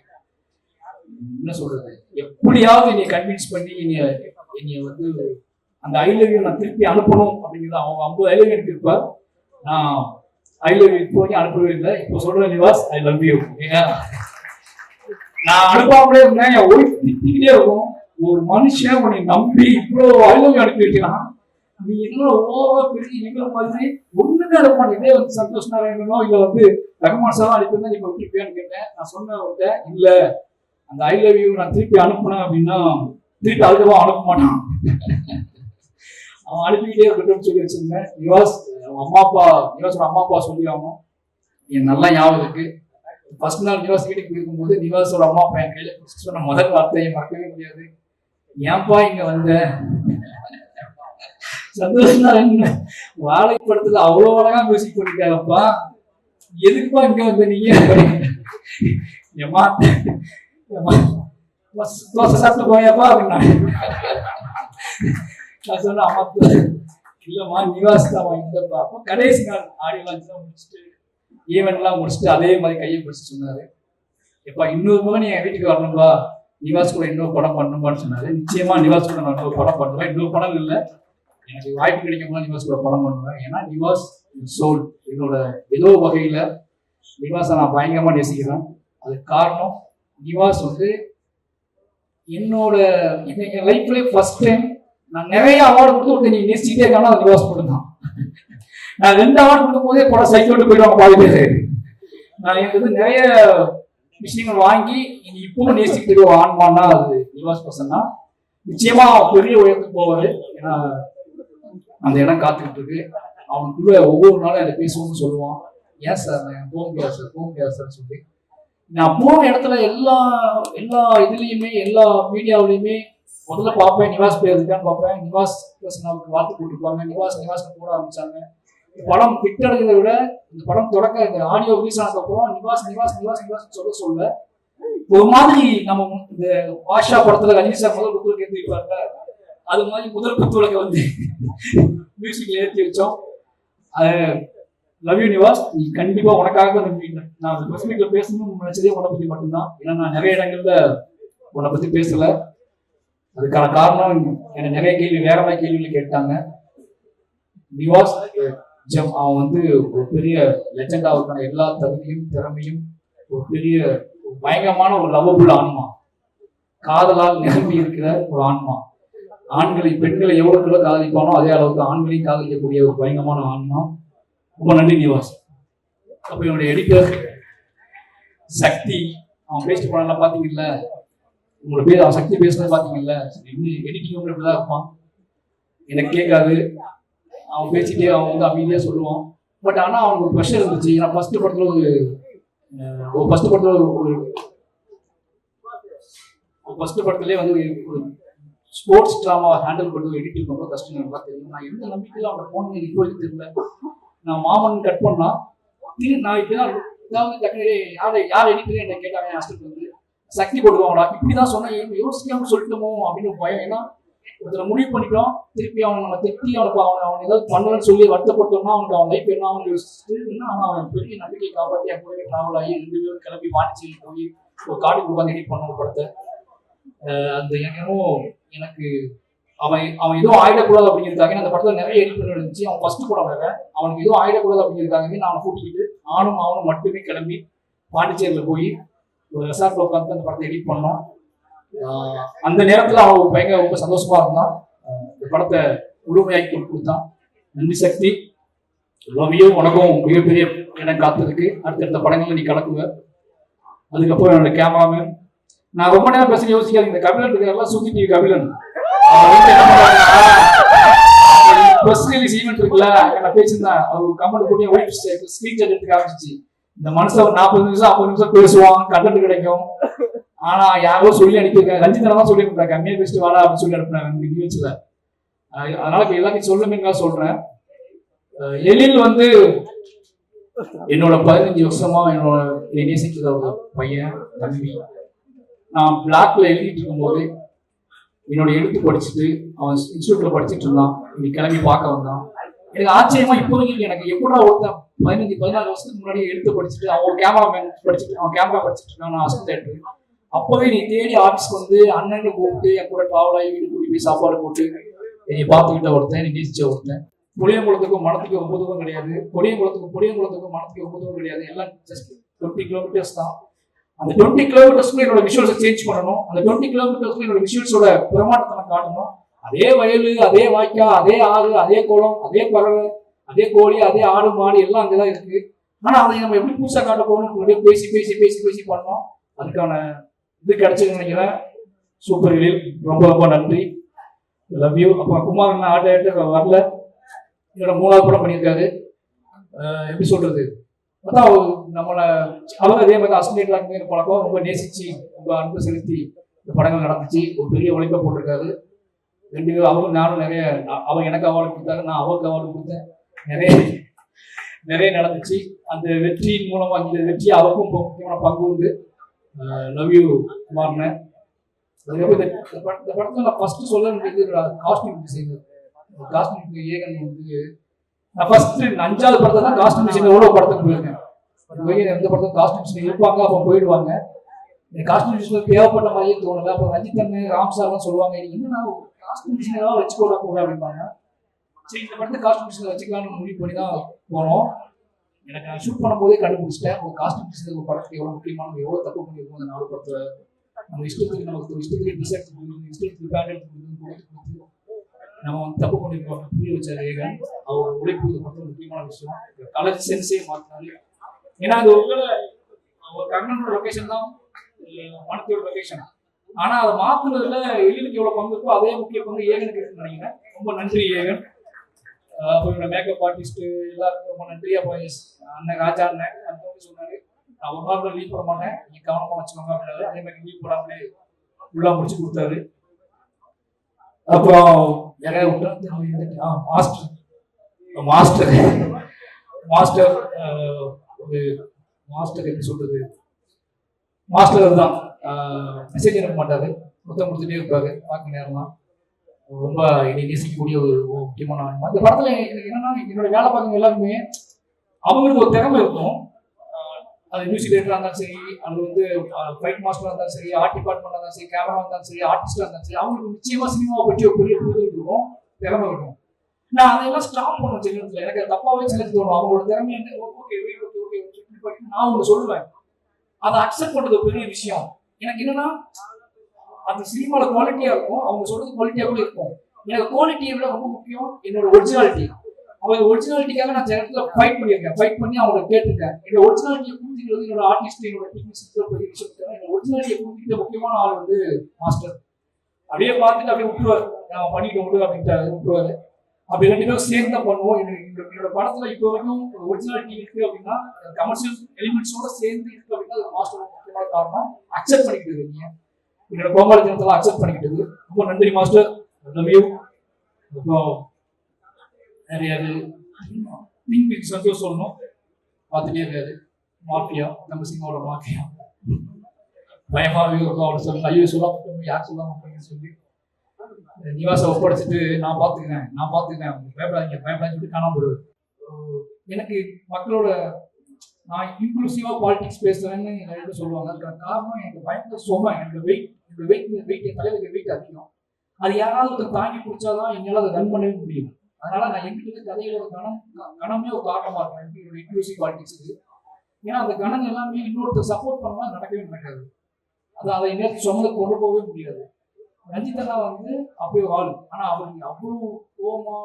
என்ன சொல்றது, எப்படியாவது என்னை கன்வின்ஸ் பண்ணி என்னைய வந்து அந்த ஐ லவ் யூ நான் திருப்பி அனுப்பணும் அப்படிங்கிறது. அவங்க 50 ஐ லவ் யூ இருப்பார், நான் ஐ லவ் யூ இப்போ அனுப்பவே இல்லை. இப்போ சொல்றேன் நிவாஸ், ஐ லவ் யூ. நான் அனுப்பாமலே இருந்தேன், என் ஒய்ஃப் திட்டிக்கிட்டே இருக்கும், ஒரு மனுஷன் உன்னை நம்பி இவ்வளோ ஐ லவ் யூ அனுப்பி வைக்கிறான், நீ என்ன ஓவரா பெரிய இவங்க மாதிரி ஒண்ணுமே அனுப்பான். இதே வந்து சந்தோஷ் நாராயணனோ இல்லை வந்து ரகுமான் சாரோ அனுப்பியிருந்தா நீ விட்டுருப்பியான்னு கேட்டேன். நான் சொன்னேன், இல்லை அந்த ஐ லவ் யூ நான் திருப்பி அனுப்புனேன் அப்படின்னா திருப்பி அதுக்கப்புறம் அனுப்ப மாட்டான், அவன் அனுப்பிக்கிட்டே இருக்கட்டும்னு சொல்லி வச்சிருந்தேன். நிவாஸோட அம்மா அப்பா சொல்லி ஆகணும், என் நல்லா ஞாபகம் இருக்கு. ஃபர்ஸ்ட் நாள் நிவாஸ் வீட்டுக்கு இருக்கும்போது நிவாஸோட அம்மா அப்பா என் கையில சொன்ன முதல் வார்த்தையை மறக்கவே முடியாது, ஏன்பா இங்க வந்த, சந்தோஷம் வாழைப்படத்துல அவ்வளவு அழகா மியூசிக் பண்ணிட்டாங்கப்பா, எதுக்குப்பா இங்க வந்த நீங்க, ஏமா தோசை சாப்பிட்டு போயாப்பா அப்படின்னா. நான் சொன்ன அம்மா இல்லம்மா நிவாஸ் தான் வாங்கிட்டப்பா. அப்போ கடைசி நாள் ஆடியோ லான்ச் முடிச்சுட்டு ஈவெண்ட்லாம் முடிச்சுட்டு அதே மாதிரி கையை பிடிச்சி சொன்னாரு, எப்பா இன்னொரு முகம் நீ என் வீட்டுக்கு வரணும்பா, நிவாஸ் கூட இன்னொரு படம் பண்ணணும்பான்னு சொன்னாரு. நிச்சயமா நிவாஸ் கூட நான் இன்னொரு படம் பண்ணுவேன், இன்னொரு படம் இல்லை, எனக்கு வாய்ப்பு கிடைக்கும் போது நிவாஸ் கூட படம் பண்ணுவேன். ஏன்னா நிவாஸ் சோல், என்னோட ஏதோ வகையில நிவாஸை நான் பயங்கரமா நேசிக்கிறேன். அதுக்கு காரணம் நிவாஸ் வந்து என்னோட என் லைஃப்ல ஃபர்ஸ்ட் டைம் நான் நிறைய அவார்டு கொடுத்து ஒருத்தர் நீ நேசிக்கிட்டே இருக்கானா அது நிவாஸ் மட்டும்தான். நான் 2 அவார்டு கொடுக்கும் போதே படம் சைக்கிள் விட்டு போயிடுவாங்க பாதி பேர். நான் எனக்கு வந்து நிறைய விஷயங்கள் வாங்கி நீ இப்பவும் நேசிக்கிட்டு ஆன்மானா அது நிவாஸ் பர்சன் தான். நிச்சயமா பெரிய உயரத்துக்கு போவாரு, ஏன்னா அந்த இடம் காத்துக்கிட்டு இருக்கு. அவனுக்குள்ள ஒவ்வொரு நாளும் எனக்கு பேசுவோம்னு சொல்லுவான், ஏன் சார் நான் போக முடியாது சார் சொல்லி. நான் போன இடத்துல எல்லா இதுலயுமே எல்லா மீடியாவிலையுமே முதல்ல பார்ப்பேன், நிவாஸ் பேர் இருக்கான்னு பார்ப்பேன், நிவாஸ் அவருக்கு வாழ்த்து போட்டுருப்பாங்க, நிவாஸ் போட ஆரம்பிச்சாங்க. இந்த படம் விட்டடைகிறத விட இந்த படம் தொடக்க இந்த ஆடியோ ரிலீஸ் ஆனதுக்கப்புறம் நிவாஸ் சொல்ல ஒரு மாதிரி நம்ம இந்த பாஷா படத்துல ரஜினி சார் முதல் குத்துவிளக்கு ஏற்றி வைப்பாங்க, அது மாதிரி முதல் குத்துவிளக்கை வந்து மியூசிக்ல ஏற்றி வச்சோம். லவ் யூ நிவாஸ், நீ கண்டிப்பா உனக்காக நான் பசிபிக்ல பேசணும்னு நினைச்சதே உன்னை பத்தி மட்டும்தான். ஏன்னா நான் நிறைய இடங்கள்ல உன்னை பத்தி பேசல, அதுக்கான காரணம் என்ன நிறைய வேற மாதிரி கேள்விகள் கேட்டாங்க. நிவாஸ் அவன் வந்து ஒரு பெரிய லெஜெண்டாவுக்கான எல்லா தகுதியும் திறமையும் ஒரு பெரிய பயங்கரமான ஒரு லவ்வபுல் ஆன்மா, காதலால் நிரம்பி இருக்கிற ஒரு ஆன்மா. பெண்களை எவ்வளவுக்குள்ள காதலிப்பானோ அதே அளவுக்கு ஆண்களையும் காதலிக்கக்கூடிய ஒரு பயங்கரமான ஆன்மா. ரொம்ப நன்றி நிவாஸ். அப்ப என்னுடைய எடிட்டர் சக்தி, அவன் பேசிட்டு போனால பாத்தீங்கல்ல, உங்களோட பேர் அவன் சக்தி பேசுறது பாத்தீங்கல்ல, எடிட்டிங் இப்படிதான் இருப்பான், எனக்கு கேட்காது, அவன் பேசிட்டே அவன் வந்து அமைதியா சொல்லுவான். பட் ஆனா அவனுக்கு ஒரு ப்ரெஷர் இருந்துச்சு. ஏன்னா ஃபர்ஸ்ட் படத்துல வந்து ஒரு ஸ்போர்ட்ஸ் ட்ராமா ஹேண்டில் பண்ணுறது எடிட்டிங் ரொம்ப கஷ்டம், எனக்கு தெரியும். நான் எந்த நம்பிக்கையில் அவனை போன இப்போ தெரியல. நான் மாமன் கட் பண்ணா நான் இப்படிதான் ஏதாவது யார் எடிட்டர் என்ன கேட்டாங்க ஹாஸ்டல் வந்து சக்தி போட்டுவாங்களா இப்படிதான் சொன்னேன், யோசிக்காம சொல்லிட்டோமோ அப்படின்னு பயம். ஏன்னா ஒருத்தர் முடிவு பண்ணிட்டோம், திருப்பி அவனை நம்ம திட்டி அவன் ஏதாவது பண்ணலன்னு சொல்லி வருத்தப்பட்டோம்னா அவன் லைஃப் என்ன ஆகும்னு யோசிச்சுட்டு இன்னும் அவன் பெரிய நம்பிக்கை காப்பாற்றி கூட டிராவல் ஆகி 2 பேரும் கிளம்பி பாண்டிச்சேரி போய் ஒரு காட்டுக்கு உட்காந்து எடிட் பண்ண படத்தை. அந்த எனக்கு அவன் எதுவும் ஆயிடக்கூடாது அப்படிங்கிறதுக்காக அந்த படத்துல நிறைய எடிட் பண்ணி இருந்துச்சு. அவன் ஃபர்ஸ்ட் படம் வேற, அவனுக்கு எதுவும் ஆயிடக்கூடாது அப்படிங்கிறதுக்காகவே நான் அவனை கூட்டிக்கிட்டு அவனும் மட்டுமே கிளம்பி பாண்டிச்சேரியில் போய் ஒரு ரெசார்ட்ல உட்காந்து அந்த படத்தை எடிட் பண்ணோம். அந்த நேரத்தில் அவன் பயங்கர ரொம்ப சந்தோஷமா இருந்தான். இந்த படத்தை முழுமையாக்கி கொடுத்தான். நன்றி சக்தி, லவ் யூ. உனக்கும் மிகப்பெரிய இடம் காத்திருக்கு, அடுத்தடுத்த படங்கள்ல நீ கலக்குவ. அதுக்கப்புறம் என்னோட கேமராமேன், நான் ரொம்ப நேரம் பேச யோசிக்காது. இந்த கபிலன் இருக்காருலாம், சுத்தி TV Kabilan, press release event இருக்குல்ல, நான் பேசியிருந்தேன். அவர் கமெண்ட் போட்டு ஒயிட் ஸ்கிரீன் ஷாட் எடுத்து காமிச்சிச்சு. இந்த மனுஷன் ஒரு 40 நிமிஷம் 50 நிமிஷம் பேசுவான், கண்டென்ட் கிடைக்கும். ஆனா யாரோ சொல்லி அனுப்பியிருக்காங்க, ரஞ்சிதனா தான் சொல்லி அனுப்பிட்டாங்க, கம்மியா பேசிட்டு வாடா அப்படின்னு சொல்லி அனுப்பினாங்க நிகழ்ச்சியில. அதனால எல்லாத்தையும் சொல்லுமே சொல்றேன். எழில் வந்து என்னோட 15 வருஷமா என்னோட நேசிக்கிற ஒரு பையன், தம்பி. நான் பிளாக்ல எழுதிட்டு இருக்கும்போது என்னோட எழுத்து படிச்சுட்டு அவன் இன்ஸ்டியூட்ல படிச்சுட்டு இருந்தான். இன்னைக்கு கிளம்பி பார்க்க வந்தான். எனக்கு ஆச்சரியமா இப்போதைக்கு எனக்கு எப்படா ஒருத்தன் 15-16 வருஷத்துக்கு முன்னாடி எழுத்து படிச்சுட்டு அவன் கேமராமேன் படிச்சுட்டு அவன் கேமரா படிச்சுட்டு இருக்கான், நான் அசிஸ்டன்ட். அப்பவே நீ தேடி ஆஃபீஸ்க்கு வந்து அண்ணன் கூப்பிட்டு என் கூட டிராவல் ஆகி வீடு கூட்டி போய் சாப்பாடு போட்டு என்னை பார்த்துக்கிட்ட ஒருத்தன், நீ நேசிச்ச ஒருத்தன். புளியங்குளத்துக்கும் மனத்துக்கு ரொம்ப தூரம் கிடையாது, புளியங்குளத்துக்கும் மனத்துக்கு ரொம்ப தூரம் கிடையாது, எல்லாம் ஜஸ்ட் 20 கிலோமீட்டர்ஸ் தான். அந்த 20 கிலோமீட்டர்ஸ்க்குள்ள என்னோட விஷுவல்ஸை சேஞ்ச் பண்ணணும். அந்த 20 கிலோமீட்டர்ஸ்க்குள்ள என்னோட விஷுவல்ஸோட பிரமாட்டத்தை காட்டணும். அதே வயல், அதே வாய்க்கா, அதே ஆறு, அதே குளம், அதே பறவை, அதே கோழி, அதே ஆடு மாடு எல்லாம் அங்கதான் இருக்கு. ஆனா அதை நம்ம எப்படி புதுசா காட்ட போகணும், பேசி பேசி பேசி பேசி பண்ணோம். அதுக்கான இது கிடைச்சதுன்னு நினைக்கிறேன். சூப்பர் எழில், ரொம்ப ரொம்ப நன்றி, லவ் யூ. அப்புறம் குமார் ஆட்ட வரல, என்னோட 3வது படம் பண்ணியிருக்காரு. எப்படி சொல்றது, அதான் நம்மளை அவர் அதே மாதிரி அசோசியேட் பழக்கம், ரொம்ப நேசிச்சு ரொம்ப அன்பு செலுத்தி இந்த படங்கள் நடந்துச்சு. ஒரு பெரிய உழைப்பை போட்டிருக்காரு. 2 பேரும், அவரும் நானும் நிறைய, அவன் எனக்கு அவார்டு கொடுத்தாரு, நான் அவருக்கு அவார்டு கொடுத்தேன். நிறைய நடந்துச்சு. அந்த வெற்றியின் மூலமா இந்த வெற்றி அவருக்கும் முக்கியமான பங்கு உண்டு. லவ் யூ குமார்னு. அதுக்கப்புறம் இந்த படத்துல நான் ஃபர்ஸ்ட் சொல்ல வேண்டியது காஸ்டியூம் டிசைனர். காஸ்டியூம் ஏகன் வந்து நான் ஃபர்ஸ்ட் 5வது படத்தை தான் காஸ்டியூம் டிசைனர் எவ்வளோ படத்துக்கு போயிருக்கேன். எந்த படத்தும் காஸ்டியூம் டிசைனர் இருப்பாங்க, அப்போ போயிடுவாங்க. எனக்கு காஸ்டியூம் டிசைனர் தேவைப்பட்ட மாதிரியே தோணல. அப்போ ரஞ்சித் ராம் சார்லாம் சொல்லுவாங்க, என்ன காஸ்டியூம் டிசைனராக வச்சுக்கோட கூட அப்படிம்பாங்க. சரி, இந்த படத்தை காஸ்டியூம் டிசைனர் வச்சுக்கலாம்னு முடிவு பண்ணி தான் போனோம். எனக்கு நான் ஷூட் பண்ணும்போதே கண்டுபிடிச்சிட்டேன் ஒரு காஸ்டியூம் டிசைனர் ஒரு படத்துக்கு எவ்வளோ முக்கியமான, எவ்வளோ தப்பு பண்ணியிருக்கோம் அந்த 4 படத்துல. நம்ம இஷ்டத்துக்கு டிசைட் கொடுக்கணும், இஷ்டத்துக்கு பேண்ட் கொடுத்து நம்ம வந்து தப்பு பண்ணியிருக்கோம் புரிய வச்சார் ஏகன். அவர் உழைப்பு இந்த படத்துல முக்கியமான விஷயம். கலர் சென்ஸே மாற்றினாரு. ஏன்னா அது ஒரு கண்ணனோட லொகேஷன் தான் மனத்தோட லொகேஷன். ஆனா அதை மாத்துறதுல எழிலுக்கு எவ்வளவு பங்கு இருக்கோ அதே முக்கிய பங்கு ஏகனுக்கு இருக்குன்னு நினைக்கிறேன். ரொம்ப நன்றி ஏகன். அப்புறம் மேக்கப் ஆர்டிஸ்ட் எல்லாருக்கும் ரொம்ப நன்றி. அப்போ அண்ணன் ராஜா அண்ணன் அந்த சொன்னாரு, நான் ஒரு நாள் லீவ் போட மாட்டேன், நீங்க கவனமா வச்சுக்கோங்க அப்படின்னாரு. அதே மாதிரி லீவ் போடாமலே ஃபுல்லா முடிச்சு கொடுத்தாரு. அப்புறம் நிறைய மாஸ்டர் எப்படி சொல்றது, மாஸ்டர் தான் மெசேஜ் அனுப்ப மாட்டாரு, மொத்தம் கொடுத்துட்டே இருப்பாரு. பார்க்க நேரம்லாம் ரொம்ப என்னை நேசிக்கக்கூடிய ஒரு முக்கியமான ஆன்மா. இந்த படத்துல எனக்கு என்னன்னா, என்னோட வேலை பார்க்குற எல்லாருமே அவங்களுக்கு ஒரு திறமை இருக்கும். அது மியூசிக் டைரக்டரா இருந்தாலும் சரி, அது வந்து ஃபைட் மாஸ்டரா இருந்தாலும் சரி, ஆர்ட் டிபார்ட்மெண்டா இருந்தாலும் சரி, கேமரா இருந்தாலும் சரி, ஆர்டிஸ்டா இருந்தாலும் சரி, அவங்களுக்கு நிச்சயமா சினிமாவை பற்றி ஒரு பெரிய புரிதல் இருக்கும், திறமை இருக்கும். நான் அதையெல்லாம் ஸ்டாப் பண்ண சில நேரத்தில் எனக்கு தப்பாவே சில தோணும். அவங்களோட திறமை நான் அவங்க சொல்லுவேன், அதை அக்செப்ட் பண்றது ஒரு பெரிய விஷயம். எனக்கு என்னன்னா, அந்த சினிமால குவாலிட்டியா இருக்கும், அவங்க சொல்றது குவாலிட்டியா கூட இருக்கும். எனக்கு குவாலிட்டியை விட ரொம்ப முக்கியம் என்னோட ஒரிஜினாலிட்டி. அவங்க ஒரிஜினாலிட்டிக்காக நான் சில இடத்துல ஃபைட் பண்ணியிருக்கேன், ஃபைட் பண்ணி அவங்களை கேட்டிருக்கேன். என்னோட ஒரிஜினாலிட்டியை புரிஞ்சுக்கிறது என்னோட ஆர்டிஸ்ட், என்னோட டெக்னிக்ஸ் பெரிய விஷயம். என்னோட ஒரிஜினாலிட்டியை புரிஞ்சுக்கிட்ட முக்கியமான ஆள் வந்து மாஸ்டர். அப்படியே பார்த்துட்டு அப்படியே விட்டுருவாரு, நான் பண்ணிட்டு விடு அப்படின்ட்டு விட்டுருவாரு. அப்படி 2 பேரும் சேர்ந்து தான் பண்ணுவோம். என்னோட படத்துல இப்போ வரைக்கும் ஒரிஜினாலிட்டி இருக்கு அப்படின்னா, கமர்ஷியல் எலிமெண்ட்ஸோட சேர்ந்து இருக்கு அப்படின்னா அது மாஸ்டர் முக்கியமான காரணம். அக்செப்ட் பண்ணிக்கிட்டு இருக்கீங்க, என்னோட கோமாளி தினத்தெல்லாம் அக்செப்ட் பண்ணிக்கிட்டது. ரொம்ப நன்றி மாஸ்டர், லவ் யூ. அப்புறம் நிறைய சந்தோஷம் சொல்லணும், பார்த்துட்டே இருக்காரு. மாஃபியா, நம்ம சினிமாவோட மாஃபியா பயமாவே இருக்கும். அவர் சொல்ல ஐயோ சொல்லாம யார் சொல்லாம சொல்லி நிவாசை ஒப்படைச்சிட்டு நான் பார்த்துக்கிறேன் பயப்படாதீங்க சொல்லிட்டு காணாம போடுவாரு. எனக்கு மக்களோட நான் இன்க்ளூசிவா பாலிடிக்ஸ் பேசுறேன்னு எல்லாரும் சொல்லுவாங்க. அதுக்கான காரணம் எனக்கு பயங்கர சுமை, என்னோட வெயிட் என் தலையில வெயிட் அதிகம். அது யாராவது ஒருத்தர் தாங்கி பிடிச்சாதான் என்னால அதை ரன் பண்ணவே முடியும். அதனால நான் எங்கிட்ட கதைகளோட கணமே ஒரு காரணமா இருக்கும் என்னோட இன்க்ளூசிவ் பாலிடிக்ஸுக்கு. ஏன்னா அந்த கணம் எல்லாமே இன்னொருத்தர் சப்போர்ட் பண்ணா நடக்கவே நடக்காது. அதை இன்னொரு சொந்த கொண்டு போகவே முடியாது. ரஞ்சித் அண்ணா வந்து அப்படி ஒரு ஆள். ஆனா அவருக்கு அவ்வளவு கோபமா